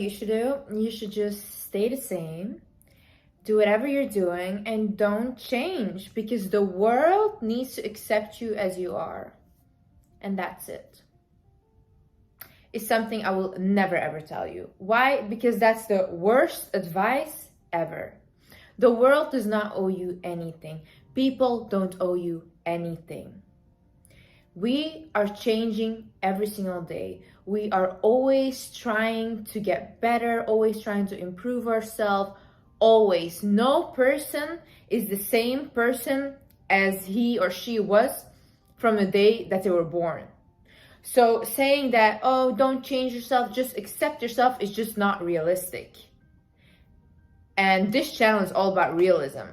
you should do, you should just stay the same, do whatever you're doing, and don't change, because the world needs to accept you as you are. And that's it. It's something I will never ever tell you. Why? Because that's the worst advice ever. The world does not owe you anything. People don't owe you anything. We are changing every single day. We are always trying to get better, always trying to improve ourselves, always. No person is the same person as he or she was from the day that they were born. So saying that, oh, don't change yourself, just accept yourself, is just not realistic. And this channel is all about realism.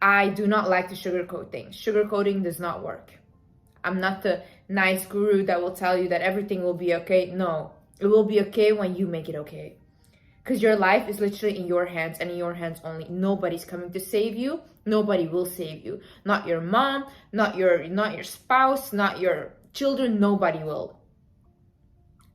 I do not like to sugarcoat things. Sugarcoating does not work. I'm not the nice guru that will tell you that everything will be okay. No, it will be okay when you make it okay. Because your life is literally in your hands and in your hands only. Nobody's coming to save you. Nobody will save you. Not your mom, not your spouse, not your children. Nobody will.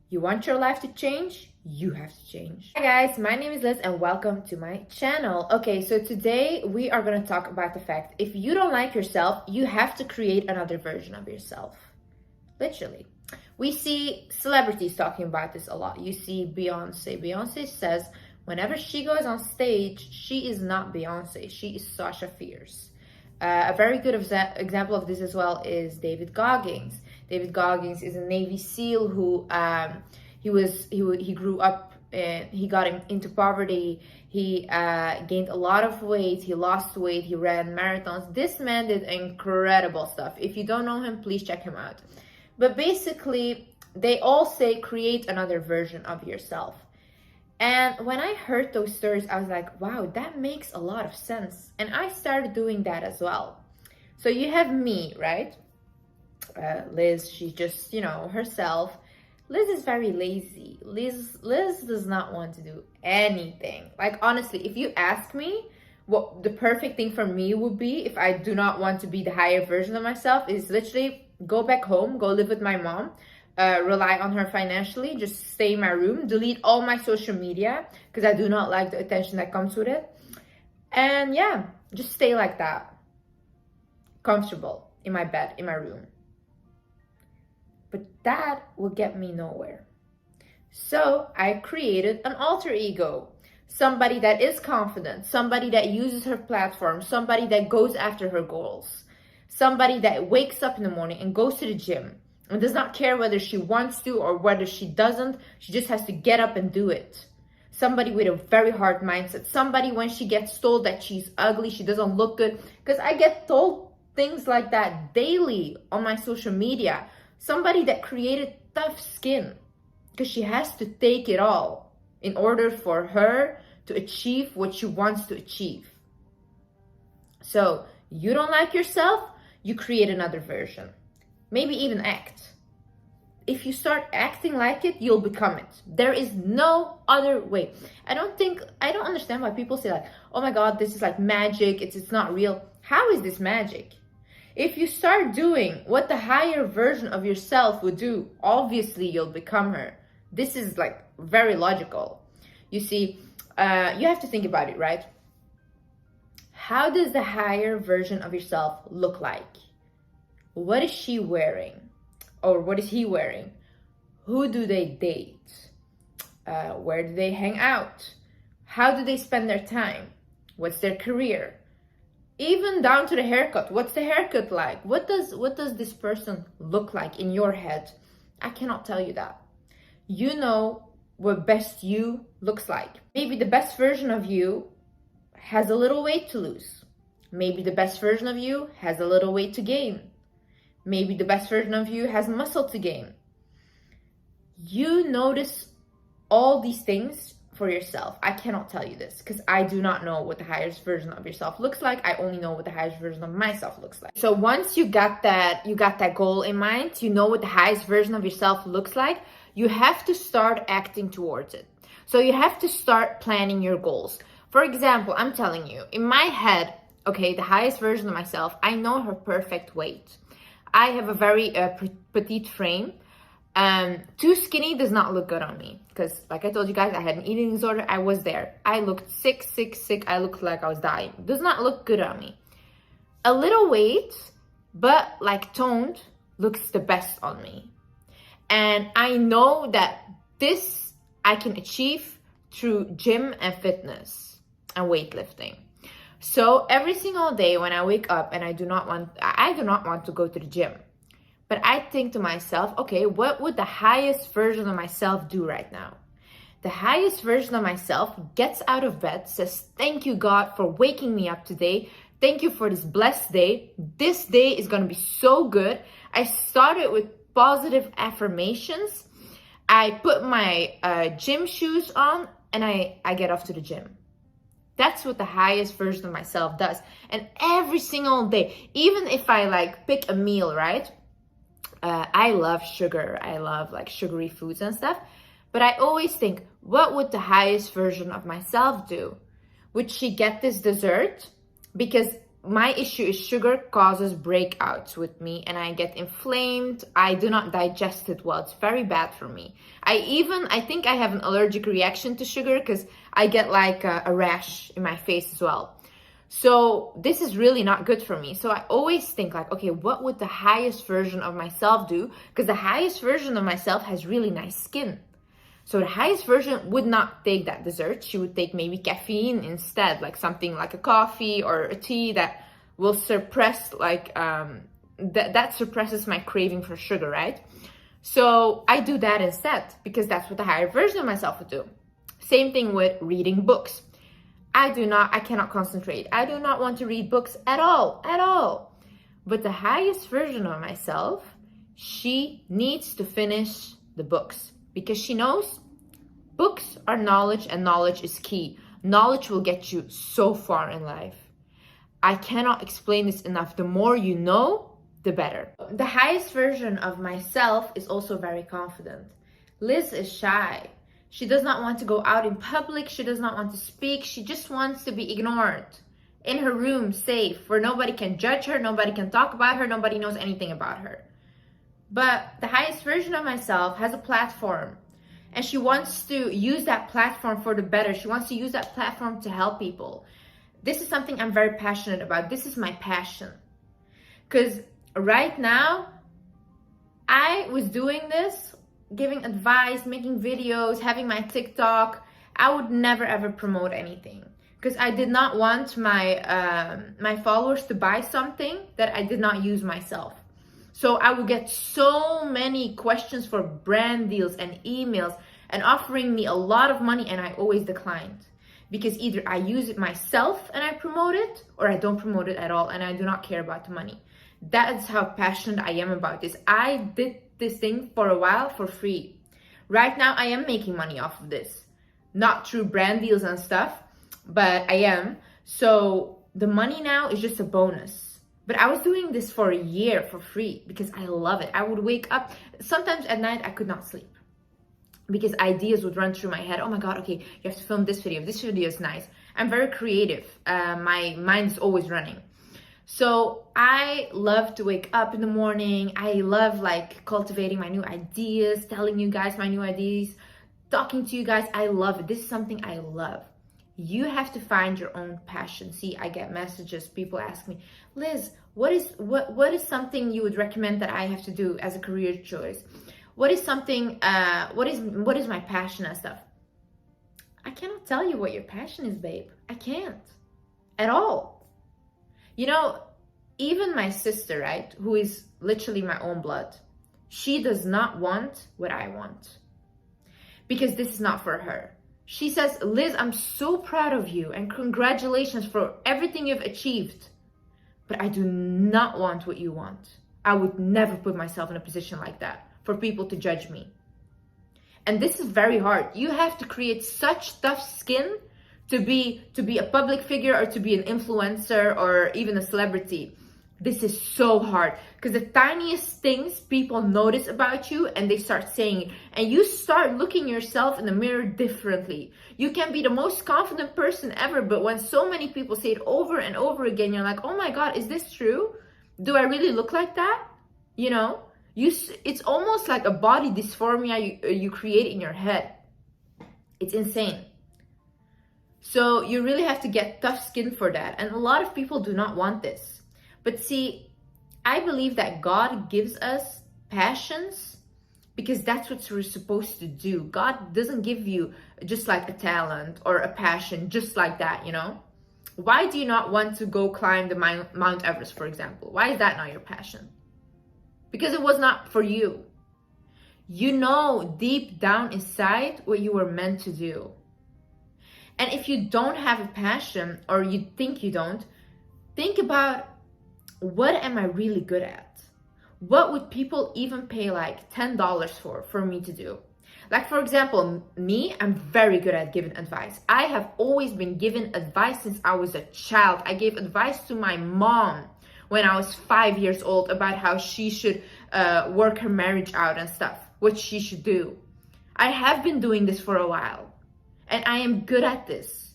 You want your life to change? You have to change. Hi guys, my name is Liz and welcome to my channel. Okay, so today we are going to talk about the fact if you don't like yourself, you have to create another version of yourself. Literally. We see celebrities talking about this a lot. You see Beyonce. Beyonce says whenever she goes on stage, she is not Beyonce. She is Sasha Fierce. A very good example of this as well is David Goggins. David Goggins is a Navy SEAL who he grew up and he got into poverty. He gained a lot of weight. He lost weight. He ran marathons. This man did incredible stuff. If you don't know him, please check him out. But basically, they all say create another version of yourself. And when I heard those stories, I was like, wow, that makes a lot of sense. And I started doing that as well. So you have me, right? Liz, she's just, herself. Liz is very lazy. Liz does not want to do anything. Like, honestly, if you ask me what the perfect thing for me would be if I do not want to be the higher version of myself, is literally go back home, go live with my mom, rely on her financially, just stay in my room, delete all my social media because I do not like the attention that comes with it. And yeah, just stay like that. Comfortable in my bed, in my room. But that will get me nowhere. So I created an alter ego. Somebody that is confident, somebody that uses her platform, somebody that goes after her goals. Somebody that wakes up in the morning and goes to the gym and does not care whether she wants to or whether she doesn't. She just has to get up and do it. Somebody with a very hard mindset. Somebody when she gets told that she's ugly, she doesn't look good. Because I get told things like that daily on my social media. Somebody that created tough skin because she has to take it all in order for her to achieve what she wants to achieve. So you don't like yourself, you create another version. Maybe even act. If you start acting like it, you'll become it. There is no other way. I don't understand why people say like, oh my God, this is like magic. It's not real. How is this magic? If you start doing what the higher version of yourself would do, obviously you'll become her. This is like very logical. You see, you have to think about it, right? How does the higher version of yourself look like? What is she wearing? Or what is he wearing? Who do they date? Where do they hang out? How do they spend their time? What's their career? Even down to the haircut. What's the haircut like? What does this person look like in your head? I cannot tell you that. You know what best you looks like. Maybe the best version of you has a little weight to lose. Maybe the best version of you has a little weight to gain. Maybe the best version of you has muscle to gain. You notice all these things for yourself. I cannot tell you this because I do not know what the highest version of yourself looks like. I only know what the highest version of myself looks like. So once you got that goal in mind, you know what the highest version of yourself looks like, you have to start acting towards it. So you have to start planning your goals. For example, I'm telling you, in my head, okay, the highest version of myself, I know her perfect weight. I have a very petite frame. Too skinny does not look good on me because, like I told you guys, I had an eating disorder. I was there. I looked sick. I looked like I was dying. Does not look good on me. A little weight, but like toned, looks the best on me. And I know that this I can achieve through gym and fitness and weightlifting. So every single day when I wake up and I do not want to go to the gym, but I think to myself, okay, what would the highest version of myself do right now? The highest version of myself gets out of bed, says, thank you, God, for waking me up today. Thank you for this blessed day. This day is going to be so good. I started with positive affirmations. I put my gym shoes on and I get off to the gym. That's what the highest version of myself does. And every single day, even if I like pick a meal, right? I love sugar. I love like sugary foods and stuff. But I always think, what would the highest version of myself do? Would she get this dessert? Because my issue is sugar causes breakouts with me and I get inflamed. I do not digest it well. It's very bad for me. I think I have an allergic reaction to sugar because I get like a rash in my face as well. So this is really not good for me. So I always think like, okay, what would the highest version of myself do? Because the highest version of myself has really nice skin. So the highest version would not take that dessert. She would take maybe caffeine instead, like something like a coffee or a tea that will suppress like, that suppresses my craving for sugar, right? So I do that instead because that's what the higher version of myself would do. Same thing with reading books. I cannot concentrate. I do not want to read books at all. But the highest version of myself, she needs to finish the books because she knows books are knowledge and knowledge is key. Knowledge will get you so far in life. I cannot explain this enough. The more you know, the better. The highest version of myself is also very confident. Liz is shy. She does not want to go out in public. She does not want to speak. She just wants to be ignored in her room, safe, where nobody can judge her, nobody can talk about her, nobody knows anything about her. But the highest version of myself has a platform and she wants to use that platform for the better. She wants to use that platform to help people. This is something I'm very passionate about. This is my passion. Because right now, I was doing this, giving advice, making videos, having my TikTok. I would never ever promote anything because I did not want my followers to buy something that I did not use myself. So I would get so many questions for brand deals and emails and offering me a lot of money, and I always declined because either I use it myself and I promote it, or I don't promote it at all and I do not care about the money. That's how passionate I am about this. I did this thing for a while for free. Right now I am making money off of this, not through brand deals and stuff, but I am. So the money now is just a bonus. But I was doing this for a year for free because I love it. I would wake up, sometimes at night I could not sleep because ideas would run through my head. Oh my God, okay, you have to film this video. This video is nice. I'm very creative. My mind is always running. So I love to wake up in the morning. I love like cultivating my new ideas, telling you guys my new ideas, talking to you guys. I love it. This is something I love. You have to find your own passion. See, I get messages. People ask me, Liz, what is something you would recommend that I have to do as a career choice? What is something, what is my passion and stuff? I cannot tell you what your passion is, babe. I can't at all. You know, even my sister, right, who is literally my own blood, she does not want what I want because this is not for her. She says, Liz, I'm so proud of you and congratulations for everything you've achieved, but I do not want what you want. I would never put myself in a position like that for people to judge me. And this is very hard. You have to create such tough skin to be a public figure or to be an influencer or even a celebrity. This is so hard because the tiniest things people notice about you and they start saying it, and you start looking yourself in the mirror differently. You can be the most confident person ever, but when so many people say it over and over again, you're like, oh my God, is this true? Do I really look like that? You know, It's almost like a body dysphoria you create in your head. It's insane. So you really have to get tough skin for that. And a lot of people do not want this. But see, I believe that God gives us passions because that's what we're supposed to do. God doesn't give you just like a talent or a passion just like that, you know? Why do you not want to go climb the Mount Everest, for example? Why is that not your passion? Because it was not for you. You know deep down inside what you were meant to do. And if you don't have a passion, or you think you don't, think about, what am I really good at? What would people even pay like $10 for me to do? Like, for example, me, I'm very good at giving advice. I have always been given advice since I was a child. I gave advice to my mom when I was 5 years old about how she should work her marriage out and stuff, what she should do. I have been doing this for a while, and I am good at this.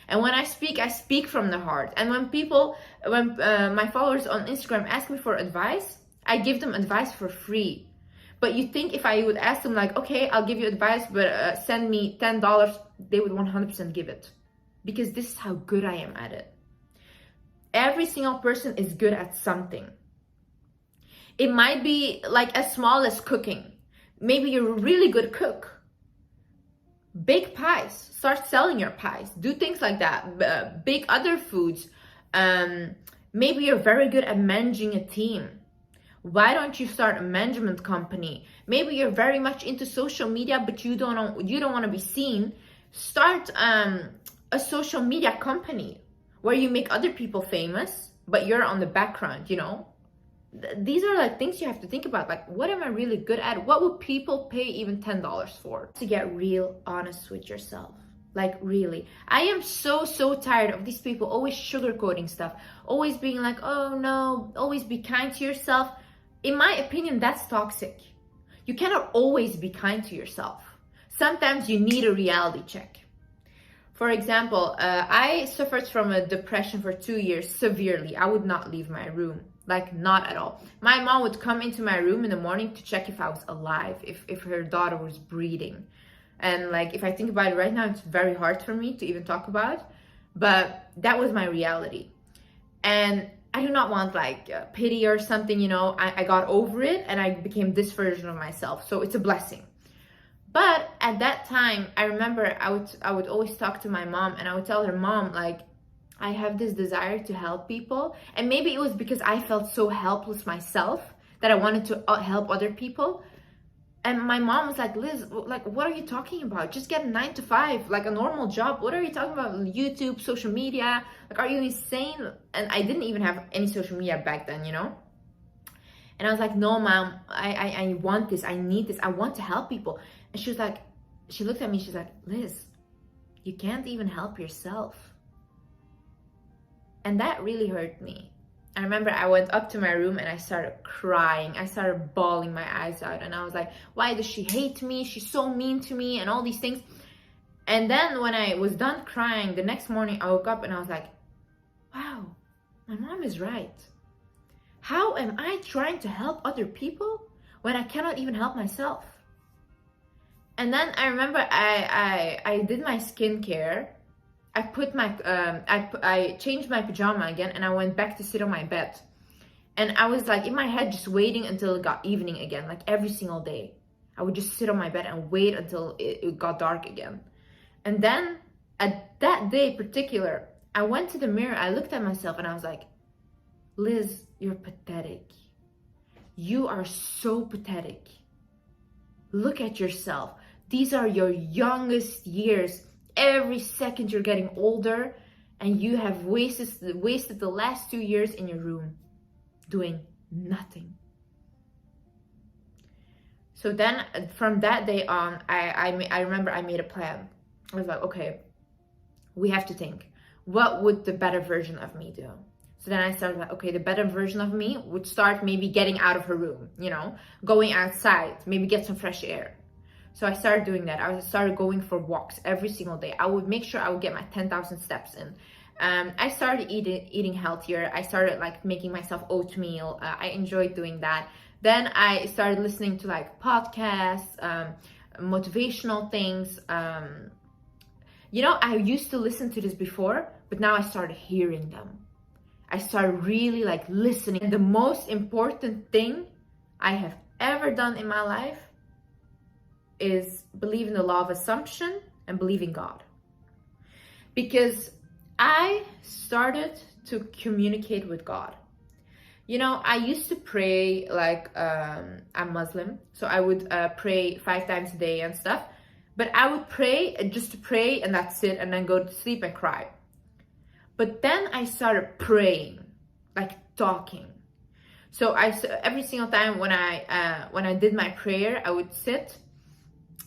And when I speak from the heart. And when my followers on Instagram ask me for advice, I give them advice for free. But you think if I would ask them like, okay, I'll give you advice, but send me $10, they would 100% give it. Because this is how good I am at it. Every single person is good at something. It might be like as small as cooking. Maybe you're a really good cook. Bake pies. Start selling your pies. Do things like that. Bake other foods. Maybe you're very good at managing a team. Why don't you start a management company? Maybe you're very much into social media, but you don't want to be seen. Start a social media company where you make other people famous, but you're on the background, you know? These are like things you have to think about. Like, what am I really good at? What would people pay even $10 for? To get real honest with yourself. Like, really. I am so tired of these people always sugarcoating stuff. Always being like, oh no, always be kind to yourself. In my opinion, that's toxic. You cannot always be kind to yourself. Sometimes you need a reality check. For example, I suffered from a depression for 2 years severely. I would not leave my room. Like, not at all. My mom would come into my room in the morning to check if I was alive, if her daughter was breathing. And like, if I think about it right now, it's very hard for me to even talk about. But that was my reality. And I do not want like pity or something, you know. I got over it and I became this version of myself. So it's a blessing. But at that time, I remember I would always talk to my mom, and I would tell her, Mom, like, I have this desire to help people. And maybe it was because I felt so helpless myself that I wanted to help other people. And my mom was like, Liz, like, what are you talking about? Just get a 9 to 5, like a normal job. What are you talking about? YouTube, social media? Like, are you insane? And I didn't even have any social media back then, you know? And I was like, no, Mom, I want this. I need this. I want to help people. And she was like, she looked at me. She's like, Liz, you can't even help yourself. And that really hurt me. I remember I went up to my room and I started crying. I started bawling my eyes out. And I was like, why does she hate me? She's so mean to me and all these things. And then when I was done crying, the next morning I woke up and I was like, wow, my mom is right. How am I trying to help other people when I cannot even help myself? And then I remember I did my skincare. I put my I changed my pajama again, and I went back to sit on my bed. And I was like in my head just waiting until it got evening again, like every single day. I would just sit on my bed and wait until it got dark again. And then at that day in particular, I went to the mirror, I looked at myself and I was like, Liz, you're pathetic. You are so pathetic. Look at yourself. These are your youngest years. Every second you're getting older, and you have wasted the last 2 years in your room doing nothing. So then from that day on, I remember I made a plan. I was like, okay, we have to think, what would the better version of me do? So then I started like, okay, the better version of me would start maybe getting out of her room, you know, going outside, maybe get some fresh air. So I started doing that. I started going for walks every single day. I would make sure I would get my 10,000 steps in. I started eating healthier. I started like making myself oatmeal. I enjoyed doing that. Then I started listening to like podcasts, motivational things. You know, I used to listen to this before, but now I started hearing them. I started really like listening. And the most important thing I have ever done in my life is believe in the law of assumption and believe in God. Because I started to communicate with God. You know, I used to pray like, I'm Muslim, so I would pray 5 times a day and stuff. But I would pray just to pray and that's it, and then go to sleep and cry. But then I started praying, like talking. So every single time when I did my prayer, I would sit,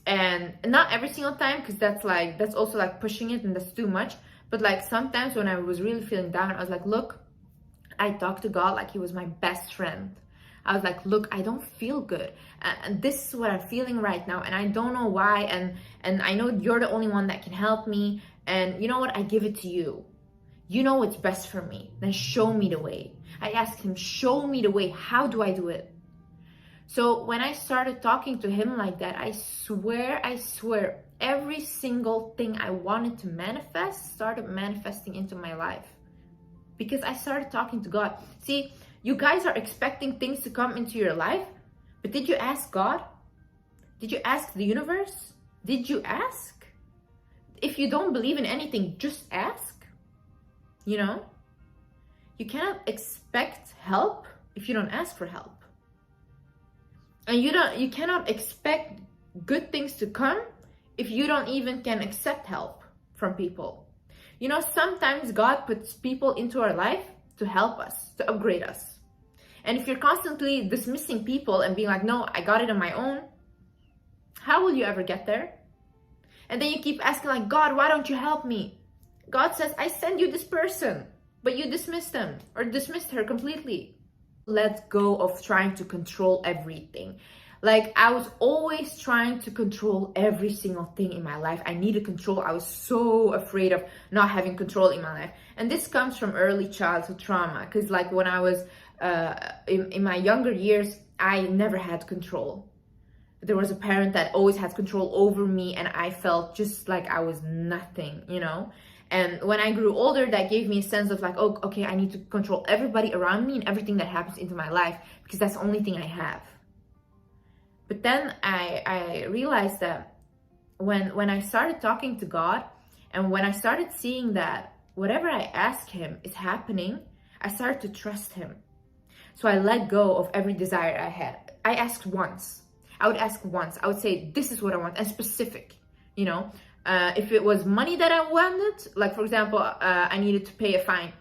and not every single time, because that's also like pushing it and that's too much. But like sometimes when I was really feeling down, I was like, look, I talked to God like he was my best friend. I was like, look, I don't feel good, and this is what I'm feeling right now, and I don't know why, and I know you're the only one that can help me, and you know what, I give it to you. You know what's best for me, then show me the way. I asked him, show me the way, how do I do it? So when I started talking to him like that, I swear, every single thing I wanted to manifest started manifesting into my life. Because I started talking to God. See, you guys are expecting things to come into your life, but did you ask God? Did you ask the universe? Did you ask? If you don't believe in anything, just ask. You know? You cannot expect help if you don't ask for help. And you cannot expect good things to come if you don't even can accept help from people. You know, sometimes God puts people into our life to help us, to upgrade us. And if you're constantly dismissing people and being like, no, I got it on my own, how will you ever get there? And then you keep asking like, God, why don't you help me? God says, I send you this person, but you dismissed them or dismissed her completely. Let go of trying to control everything. Like, I was always trying to control every single thing in my life. I needed control. I was so afraid of not having control in my life. And this comes from early childhood trauma. Because like when I was in my younger years, I never had control. There was a parent that always had control over me, and I felt just like I was nothing, you know? And when I grew older, that gave me a sense of like, oh, okay, I need to control everybody around me and everything that happens into my life, because that's the only thing I have. But then I realized that when I started talking to God, and when I started seeing that whatever I ask him is happening, I started to trust him. So I let go of every desire I had. I asked once. I would ask once. I would say, this is what I want, and specific, you know. If it was money that I wanted, like for example, I needed to pay a fine,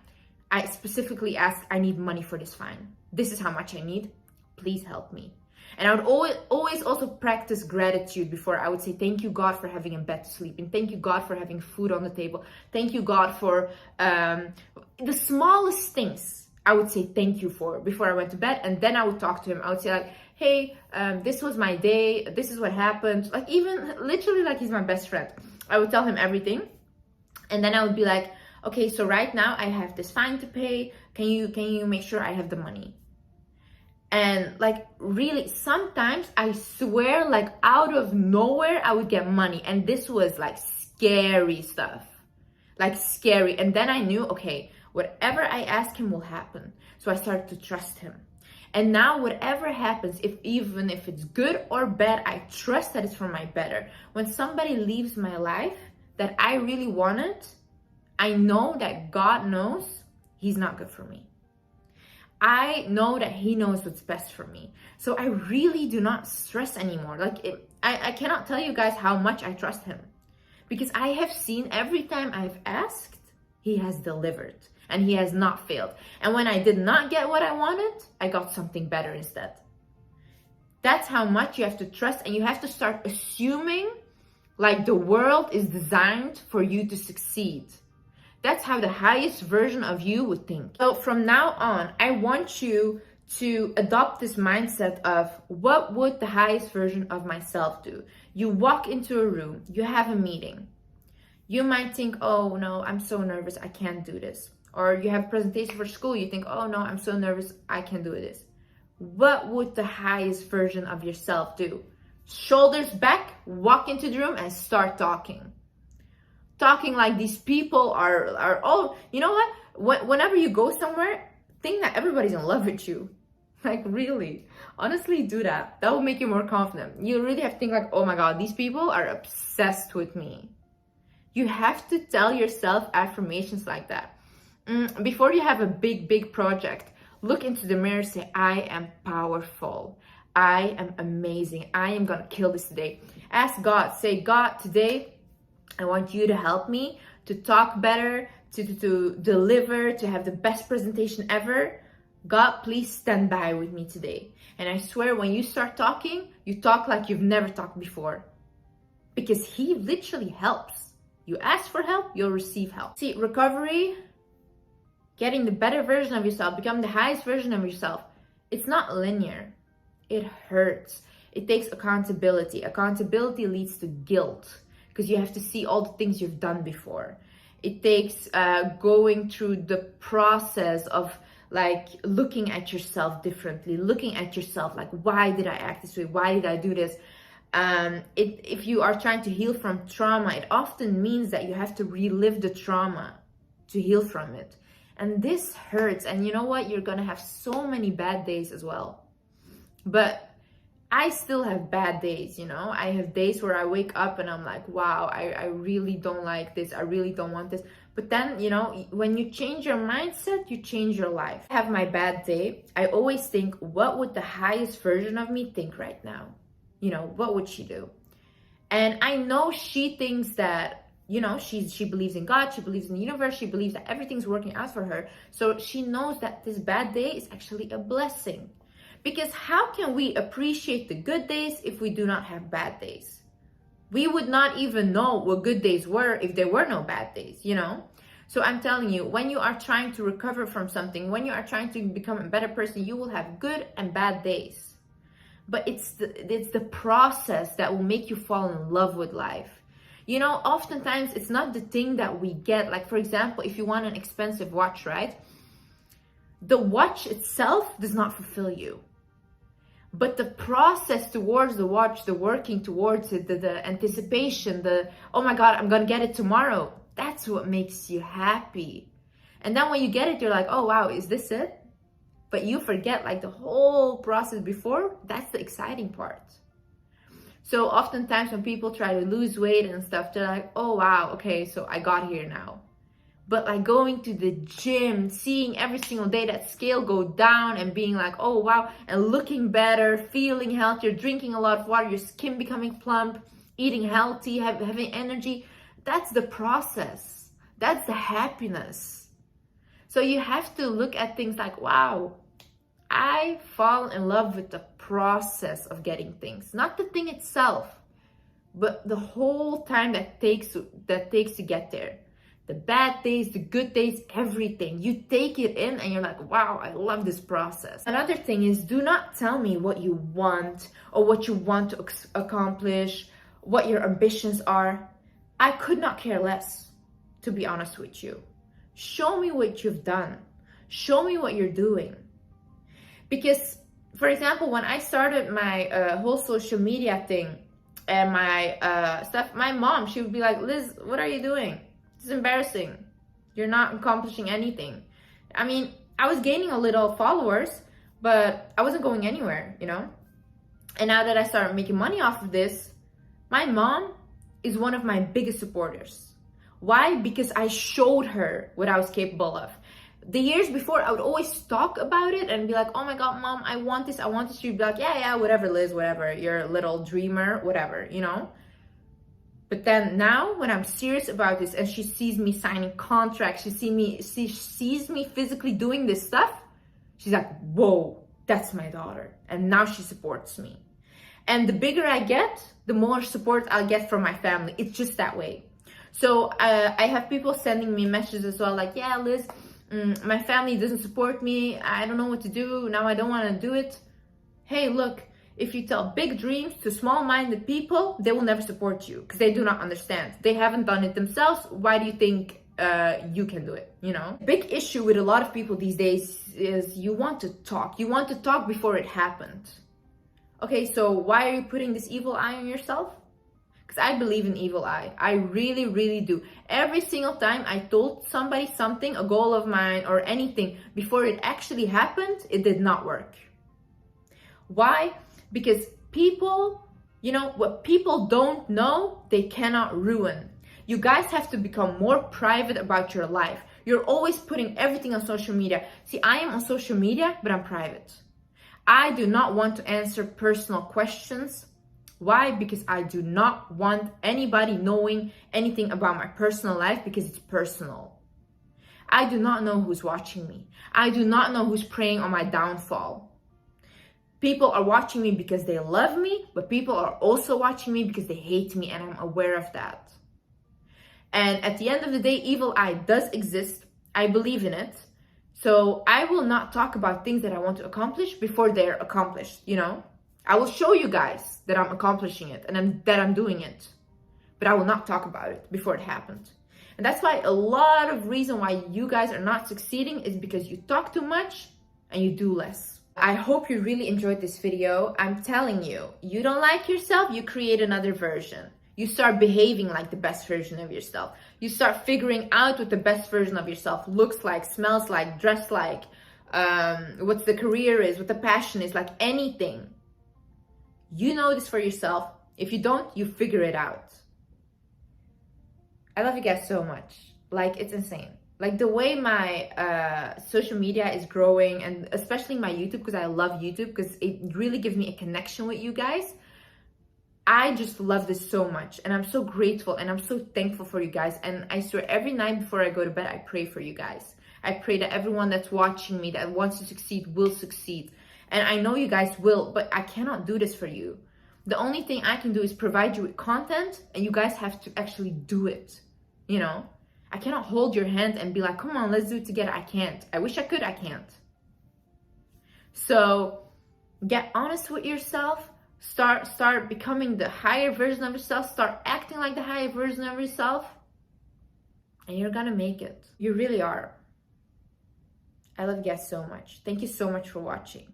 I specifically asked, I need money for this fine. This is how much I need. Please help me. And I would always also practice gratitude before. I would say, thank you, God, for having a bed to sleep in. Thank you, God, for having food on the table. Thank you, God, for the smallest things. I would say thank you for before I went to bed. And then I would talk to him. I would say like, hey, this was my day. This is what happened. Like, even literally like he's my best friend. I would tell him everything. And then I would be like, okay, so right now I have this fine to pay. Can you make sure I have the money? And like, really, sometimes I swear, like out of nowhere, I would get money. And this was like scary stuff, like scary. And then I knew, okay, whatever I ask him will happen. So I started to trust him. And now whatever happens, even if it's good or bad, I trust that it's for my better. When somebody leaves my life that I really wanted, I know that God knows he's not good for me. I know that he knows what's best for me. So I really do not stress anymore. Like, I cannot tell you guys how much I trust him. Because I have seen every time I've asked, he has delivered. And he has not failed. And when I did not get what I wanted, I got something better instead. That's how much you have to trust. And you have to start assuming like the world is designed for you to succeed. That's how the highest version of you would think. So from now on, I want you to adopt this mindset of what would the highest version of myself do? You walk into a room, you have a meeting. You might think, oh no, I'm so nervous, I can't do this. Or you have a presentation for school, you think, oh no, I'm so nervous, I can't do this. what would the highest version of yourself do? Shoulders back, walk into the room and start talking. Talking like these people are all, you know what? Whenever you go somewhere, think that everybody's in love with you. Like, really, honestly, do that. That will make you more confident. You really have to think like, oh my God, these people are obsessed with me. You have to tell yourself affirmations like that. Before you have a big project, look into the mirror, say, I am powerful. I am amazing. I am gonna kill this today. Ask God, say, God, today, I want you to help me to talk better, to deliver, to have the best presentation ever. God, please stand by with me today. And I swear, when you start talking, you talk like you've never talked before. Because He literally helps. You ask for help, you'll receive help. See, recovery, getting the better version of yourself, become the highest version of yourself, it's not linear. It hurts. It takes accountability. Accountability leads to guilt because you have to see all the things you've done before. It takes going through the process of like looking at yourself differently, looking at yourself like, why did I act this way? Why did I do this? If you are trying to heal from trauma, it often means that you have to relive the trauma to heal from it. And this hurts. And you know what? You're gonna have so many bad days as well. But I still have bad days, you know? I have days where I wake up and I'm like, wow, I really don't like this. I really don't want this. But then, you know, when you change your mindset, you change your life. I have my bad day. I always think, what would the highest version of me think right now? You know, what would she do? And I know she thinks that, you know, she believes in God, she believes in the universe, she believes that everything's working out for her. So she knows that this bad day is actually a blessing. Because how can we appreciate the good days if we do not have bad days? We would not even know what good days were if there were no bad days, you know? So I'm telling you, when you are trying to recover from something, when you are trying to become a better person, you will have good and bad days. But it's the process that will make you fall in love with life. You know, oftentimes it's not the thing that we get. Like, for example, if you want an expensive watch, right? The watch itself does not fulfill you. But the process towards the watch, the working towards it, the anticipation, oh my God, I'm gonna get it tomorrow. That's what makes you happy. And then when you get it, you're like, oh wow, is this it? But you forget like the whole process before, that's the exciting part. So oftentimes when people try to lose weight and stuff, they're like, oh wow, okay, so I got here now. But like going to the gym, seeing every single day that scale go down and being like, oh wow, and looking better, feeling healthier, drinking a lot of water, your skin becoming plump, eating healthy, having energy, that's the process. That's the happiness. So you have to look at things like, wow, I fall in love with the process of getting things, not the thing itself, but the whole time that takes to get there. The bad days, the good days, everything. You take it in and you're like, wow, I love this process. Another thing is, do not tell me what you want or what you want to accomplish, what your ambitions are. I could not care less, to be honest with you. Show me what you've done. Show me what you're doing. Because, for example, when I started my whole social media thing and my stuff, my mom, she would be like, Liz, what are you doing? It's embarrassing. You're not accomplishing anything. I mean, I was gaining a little followers, but I wasn't going anywhere, you know? And now that I started making money off of this, my mom is one of my biggest supporters. Why? Because I showed her what I was capable of. The years before, I would always talk about it and be like, oh my God, Mom, I want this. She'd be like, yeah, whatever, Liz, whatever. You're a little dreamer, whatever, you know? But then now when I'm serious about this and she sees me signing contracts, she sees me physically doing this stuff, she's like, whoa, that's my daughter. And now she supports me. And the bigger I get, the more support I'll get from my family. It's just that way. So I have people sending me messages as well, like, yeah, Liz, my family doesn't support me. I don't know what to do. Now I don't want to do it. Hey, look. If you tell big dreams to small-minded people, they will never support you because they do not understand. They haven't done it themselves. Why do you think you can do it, you know? Big issue with a lot of people these days is you want to talk. You want to talk before it happened. Okay, so why are you putting this evil eye on yourself? Because I believe in evil eye. I really, really do. Every single time I told somebody something, a goal of mine or anything, before it actually happened, it did not work. Why? Because people, you know, what people don't know, they cannot ruin. You guys have to become more private about your life. You're always putting everything on social media. See, I am on social media, but I'm private. I do not want to answer personal questions. Why? Because I do not want anybody knowing anything about my personal life because it's personal. I do not know who's watching me. I do not know who's preying on my downfall. People are watching me because they love me, but people are also watching me because they hate me, and I'm aware of that. And at the end of the day, evil eye does exist. I believe in it. So I will not talk about things that I want to accomplish before they're accomplished, you know? I will show you guys that I'm accomplishing it and that I'm doing it. But I will not talk about it before it happened. And that's why a lot of reason why you guys are not succeeding is because you talk too much and you do less. I hope you really enjoyed this video. I'm telling you, you don't like yourself, you create another version. You start behaving like the best version of yourself. You start figuring out what the best version of yourself looks like, smells like, dressed like, what the career is, what the passion is, like anything. You know this for yourself. If you don't, you figure it out. I love you guys so much. Like, it's insane. Like the way my social media is growing, and especially my YouTube, because I love YouTube, because it really gives me a connection with you guys. I just love this so much, and I'm so grateful, and I'm so thankful for you guys. And I swear, every night before I go to bed, I pray for you guys. I pray that everyone that's watching me, that wants to succeed, will succeed. And I know you guys will, but I cannot do this for you. The only thing I can do is provide you with content, and you guys have to actually do it, you know? I cannot hold your hand and be like, come on, let's do it together. I can't. I wish I could, I can't. So get honest with yourself. Start becoming the higher version of yourself. Start acting like the higher version of yourself. And you're gonna make it. You really are. I love you guys so much. Thank you so much for watching.